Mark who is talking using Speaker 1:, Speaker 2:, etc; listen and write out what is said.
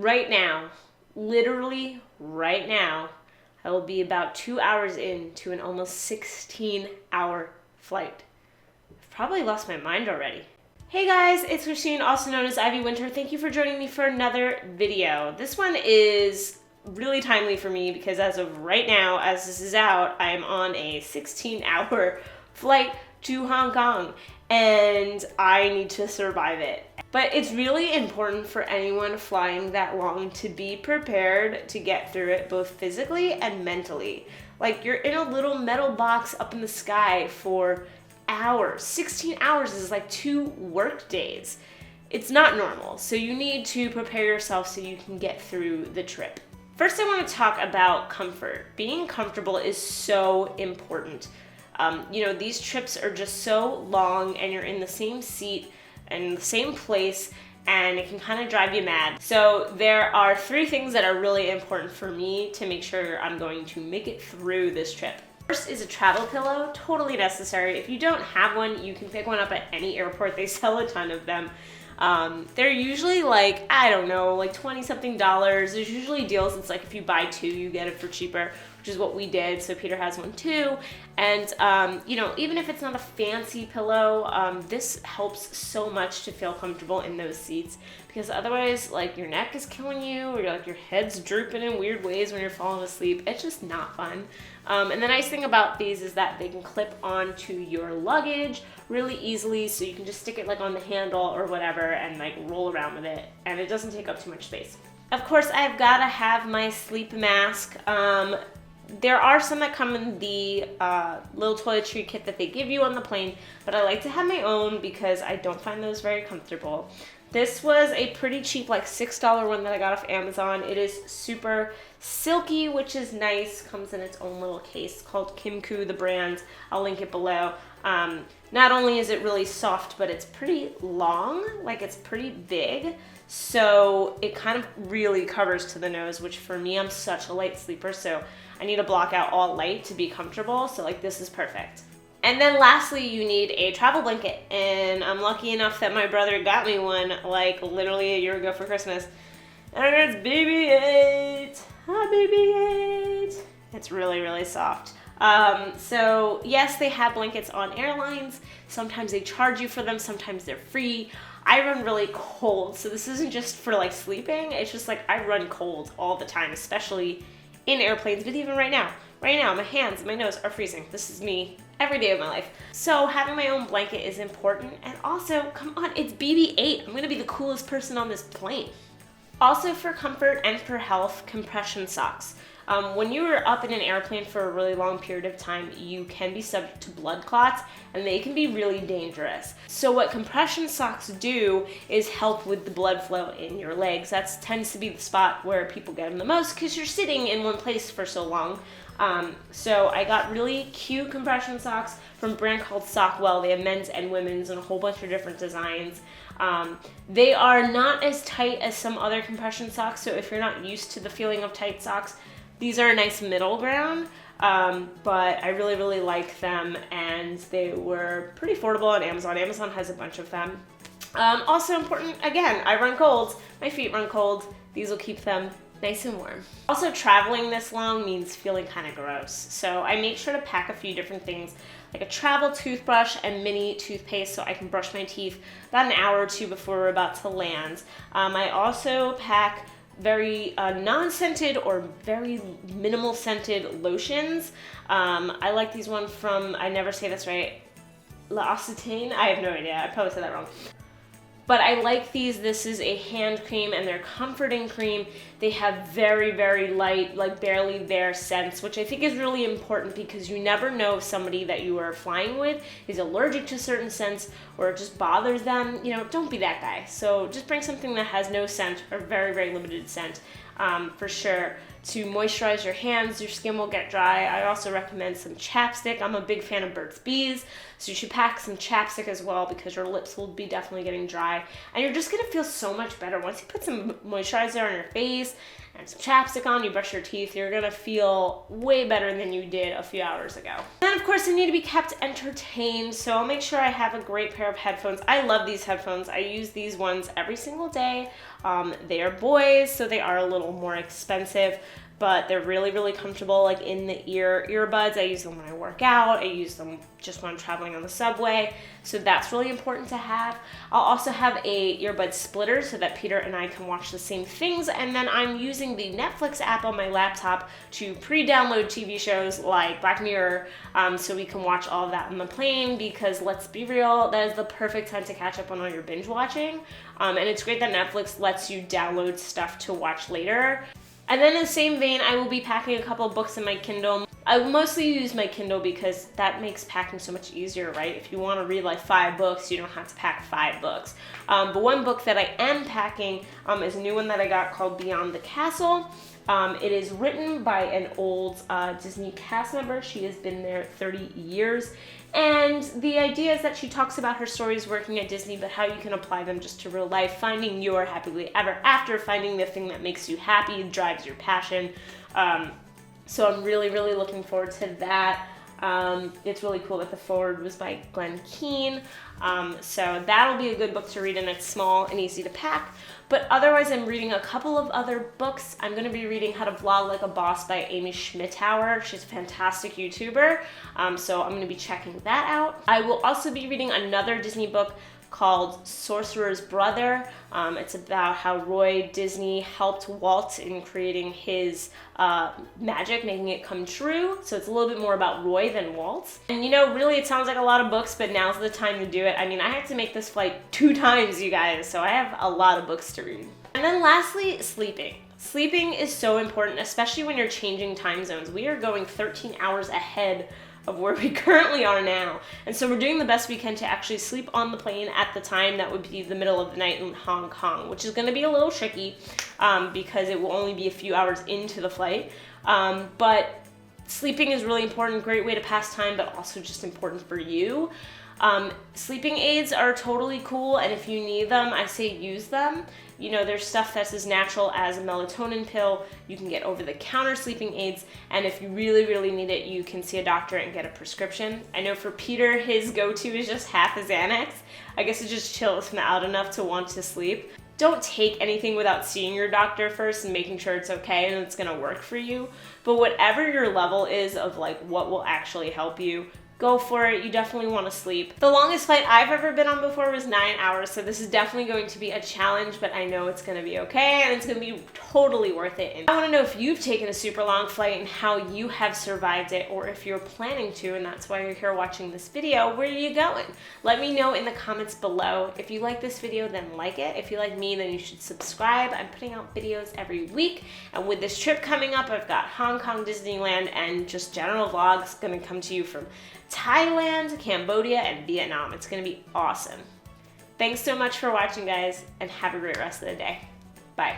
Speaker 1: right now, literally right now, I will be about 2 hours into an almost 16-hour flight. I've probably lost my mind already. Hey guys, it's Christine, also known as Ivy Winter. Thank you for joining me for another video. This one is really timely for me because as of right now, as this is out, I am on a 16-hour flight to Hong Kong and I need to survive it. But it's really important for anyone flying that long to be prepared to get through it both physically and mentally. Like, you're in a little metal box up in the sky for hours. 16 hours is like 2 work days. It's not normal, so you need to prepare yourself so you can get through the trip. First, I want to talk about comfort. Being comfortable is so important. These trips are just so long and you're in the same seat and the same place, and it can kind of drive you mad. So there are 3 things that are really important for me to make sure I'm going to make it through this trip. First is a travel pillow, totally necessary. If you don't have one, you can pick one up at any airport. They sell a ton of them. They're usually like, I don't know, like $20-something. There's usually deals. It's like if you buy 2, you get it for cheaper, which is what we did. So Peter has one too. And, even if it's not a fancy pillow, this helps so much to feel comfortable in those seats, because otherwise, like, your neck is killing you, or like your head's drooping in weird ways when you're falling asleep. It's just not fun. And the nice thing about these is that they can clip onto your luggage really easily, so you can just stick it like on the handle or whatever and like roll around with it, and it doesn't take up too much space. Of course, I've got to have my sleep mask. There are some that come in the little toiletry kit that they give you on the plane, but I like to have my own because I don't find those very comfortable. This was a pretty cheap, like $6 one that I got off Amazon. It is super silky, which is nice. Comes in its own little case called Kimku, the brand. I'll link it below. Not only is it really soft, but it's pretty long, like it's pretty big. So it kind of really covers to the nose, which for me, I'm such a light sleeper, so I need to block out all light to be comfortable. So like this is perfect. And then lastly, you need a travel blanket. And I'm lucky enough that my brother got me one like literally a year ago for Christmas. And it's BB-8. Hi, BB-8. It's really, really soft. So yes, they have blankets on airlines. Sometimes they charge you for them. Sometimes they're free. I run really cold. So this isn't just for like sleeping. It's just like I run cold all the time, especially in airplanes, but even right now, my hands and my nose are freezing. This is me every day of my life. So having my own blanket is important. And also, come on, it's BB-8. I'm gonna be the coolest person on this plane. Also, for comfort and for health, compression socks. When you are up in an airplane for a really long period of time, you can be subject to blood clots, and they can be really dangerous. So what compression socks do is help with the blood flow in your legs. That tends to be the spot where people get them the most because you're sitting in one place for so long. So I got really cute compression socks from a brand called Sockwell. They have men's and women's and a whole bunch of different designs. They are not as tight as some other compression socks, so if you're not used to the feeling of tight socks, these are a nice middle ground, but I really, really like them, and they were pretty affordable on Amazon. Amazon has a bunch of them. Also important, again, I run cold. My feet run cold. These will keep them nice and warm. Also, traveling this long means feeling kind of gross. So I make sure to pack a few different things, like a travel toothbrush and mini toothpaste so I can brush my teeth about an hour or 2 before we're about to land. I also pack very non-scented or very minimal scented lotions. I like these ones from, I never say this right, L'Occitane? I have no idea, I probably said that wrong. But I like these. This is a hand cream and they're comforting cream. They have very, very light, like barely there scents, which I think is really important because you never know if somebody that you are flying with is allergic to certain scents or it just bothers them. Don't be that guy. So just bring something that has no scent or very, very limited scent for sure. To moisturize your hands, your skin will get dry. I also recommend some chapstick. I'm a big fan of Burt's Bees, so you should pack some chapstick as well because your lips will be definitely getting dry. dry, and you're just gonna feel so much better. Once you put some moisturizer on your face and some chapstick on, you brush your teeth, you're gonna feel way better than you did a few hours ago. And then of course I need to be kept entertained, so I'll make sure I have a great pair of headphones. I love these headphones. I use these ones every single day. They are Boys, so they are a little more expensive, but they're really, really comfortable, like in the earbuds. I use them when I work out. I use them just when I'm traveling on the subway. So that's really important to have. I'll also have a earbud splitter so that Peter and I can watch the same things. And then I'm using the Netflix app on my laptop to pre-download TV shows like Black Mirror, so we can watch all of that on the plane, because let's be real, that is the perfect time to catch up on all your binge watching. And it's great that Netflix lets you download stuff to watch later. And then in the same vein, I will be packing a couple of books in my Kindle. I mostly use my Kindle because that makes packing so much easier, right? If you want to read like 5 books, you don't have to pack 5 books. But one book that I am packing is a new one that I got called Beyond the Castle. It is written by an old Disney cast member. She has been there 30 years. And the idea is that she talks about her stories working at Disney, but how you can apply them just to real life, finding your happily ever after, finding the thing that makes you happy, drives your passion. So I'm really, really looking forward to that. It's really cool that the foreword was by Glenn Keane. So that'll be a good book to read, and it's small and easy to pack. But otherwise, I'm reading a couple of other books. I'm going to be reading How to Vlog Like a Boss by Amy Schmittauer. She's a fantastic YouTuber, so I'm going to be checking that out. I will also be reading another Disney book called Sorcerer's Brother. It's about how Roy Disney helped Walt in creating his magic, making it come true. So it's a little bit more about Roy than Walt. And you know, really it sounds like a lot of books, but now's the time to do it. I mean, I had to make this flight 2 times, you guys, so I have a lot of books to read. And then lastly, sleeping. Sleeping is so important, especially when you're changing time zones. We are going 13 hours ahead of where we currently are now. And so we're doing the best we can to actually sleep on the plane at the time that would be the middle of the night in Hong Kong, which is gonna be a little tricky because it will only be a few hours into the flight. But sleeping is really important, great way to pass time, but also just important for you. Sleeping aids are totally cool, and if you need them, I say use them. You know, there's stuff that's as natural as a melatonin pill. You can get over-the-counter sleeping aids, and if you really, really need it, you can see a doctor and get a prescription. I know for Peter, his go-to is just half a Xanax. I guess it just chills him out enough to want to sleep. Don't take anything without seeing your doctor first and making sure it's okay and it's gonna work for you. But whatever your level is of like what will actually help you, go for it. You definitely want to sleep. The longest flight I've ever been on before was 9 hours, so this is definitely going to be a challenge, but I know it's going to be okay, and it's going to be totally worth it. And I want to know if you've taken a super long flight and how you have survived it, or if you're planning to, and that's why you're here watching this video. Where are you going? Let me know in the comments below. If you like this video, then like it. If you like me, then you should subscribe. I'm putting out videos every week, and with this trip coming up, I've got Hong Kong, Disneyland, and just general vlogs going to come to you from Thailand, Cambodia, and Vietnam. It's gonna be awesome. Thanks so much for watching, guys, and have a great rest of the day. Bye.